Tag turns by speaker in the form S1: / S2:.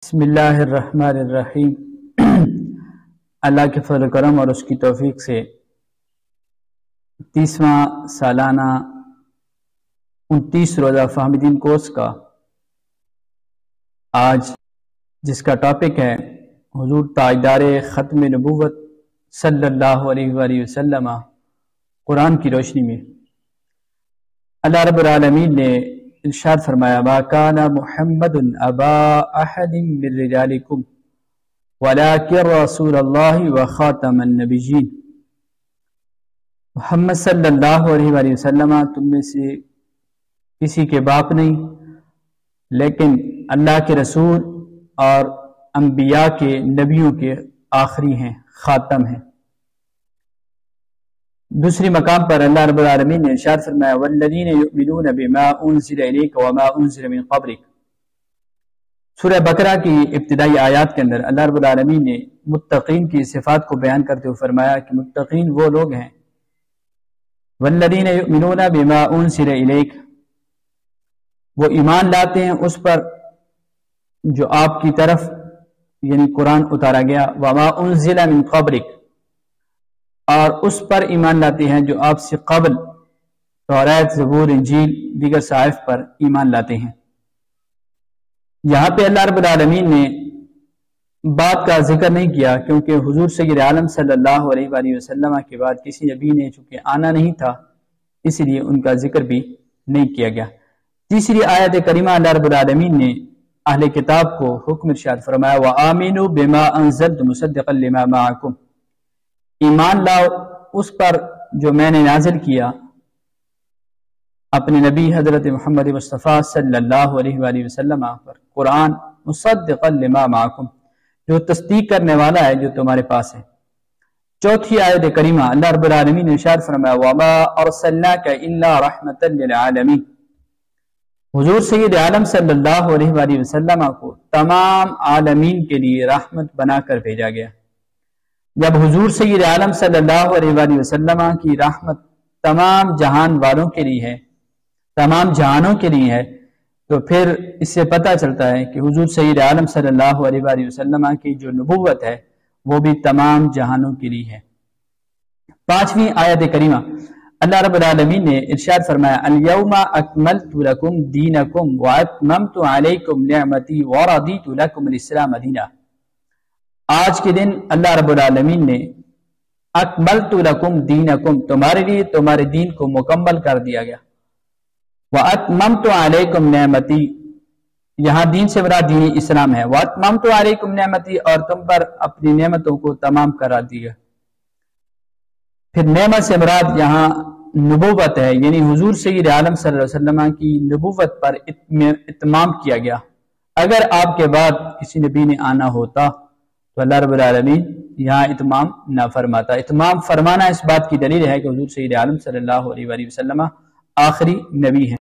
S1: بسم اللہ الرحمن الرحیم۔ اللہ کے فضل و کرم اور اس کی توفیق سے 30واں سالانہ 29 روزہ فہمیدین کورس کا آج جس کا ٹاپک ہے حضور تاجدار ختم نبوت صلی اللہ علیہ وآلہ وسلم قرآن کی روشنی میں، اللہ رب العالمین نے ارشاد فرمایا ما کان محمد ابا احد من رجالکم ولکن رسول اللہ وخاتم النبیین۔ محمد صلی اللہ علیہ وآلہ وسلم تم میں سے کسی کے باپ نہیں، لیکن اللہ کے رسول اور انبیاء کے نبیوں کے آخری ہیں، خاتم ہیں۔ دوسری مقام پر اللہ رب العالمین نے ارشاد فرمایا والذین یؤمنون بما انزل الیک وما انزل من قبلک۔ سورہ بقرہ کی ابتدائی آیات کے اندر اللہ رب العالمین نے متقین کی صفات کو بیان کرتے ہوئے فرمایا کہ متقین وہ لوگ ہیں والذین یؤمنون بما انزل الیک، وہ ایمان لاتے ہیں اس پر جو آپ کی طرف یعنی قرآن اتارا گیا، وما انزل من قبلک، اور اس پر ایمان لاتے ہیں جو آپ سے قبل توریت، زبور، انجیل، دیگر صحائف پر ایمان لاتے ہیں۔ یہاں پہ اللہ رب العالمین نے بات کا ذکر نہیں کیا کیونکہ حضور سید عالم صلی اللہ علیہ وآلہ وسلم کے بعد کسی نبی نے چونکہ آنا نہیں تھا، اس لیے ان کا ذکر بھی نہیں کیا گیا۔ تیسری آیت کریمہ اللہ رب العالمین نے اہل کتاب کو حکم ارشاد فرمایا وآمنوا بما انزلت مصدقا لما معکم، ایمان لاؤ اس پر جو میں نے نازل کیا اپنے نبی حضرت محمد مصطفیٰ صلی اللہ علیہ وآلہ وسلم پر، قرآن مصدقا لما معکم، جو تصدیق کرنے والا ہے جو تمہارے پاس ہے۔ چوتھی آیت کریمہ اللہ رب العالمین نے ارشاد فرمایا وما ارسلناک الا رحمتا للعالمین، حضور سید عالم صلی اللہ علیہ وآلہ وسلم کو تمام عالمین کے لیے رحمت بنا کر بھیجا گیا۔ جب حضور سید عالم صلی اللہ علیہ وآلہ وسلم کی رحمت تمام جہان والوں کے لیے ہے، تمام جہانوں کے لیے ہے، تو پھر اس سے پتہ چلتا ہے کہ حضور سید عالم صلی اللہ علیہ وآلہ وسلم کی جو نبوت ہے وہ بھی تمام جہانوں کے لیے ہے۔ پانچویں آیت کریمہ اللہ رب العالمین نے ارشاد فرمایا الیوم اکملت لکم دینکم واتممت علیکم نعمتی ورضیت لکم الاسلام دینا۔ آج کے دن اللہ رب العالمین نے اکملت لکم دینکم، تمہارے لیے تمہارے دین کو مکمل کر دیا گیا، واتممت علیکم نعمتی، یہاں دین سے مراد دین اسلام ہے، واتممت علیکم نعمتی، اور تم پر اپنی نعمتوں کو تمام کرا دیا۔ پھر نعمت سے مراد یہاں نبوت ہے، یعنی حضور سید عالم صلی اللہ علیہ وسلم کی نبوت پر اتمام کیا گیا۔ اگر آپ کے بعد کسی نبی نے آنا ہوتا تو اللہ رب العالمین یہاں اتمام نہ فرماتا۔ اتمام فرمانا اس بات کی دلیل ہے کہ حضور سید عالم صلی اللہ علیہ وآلہ وسلم آخری نبی ہیں۔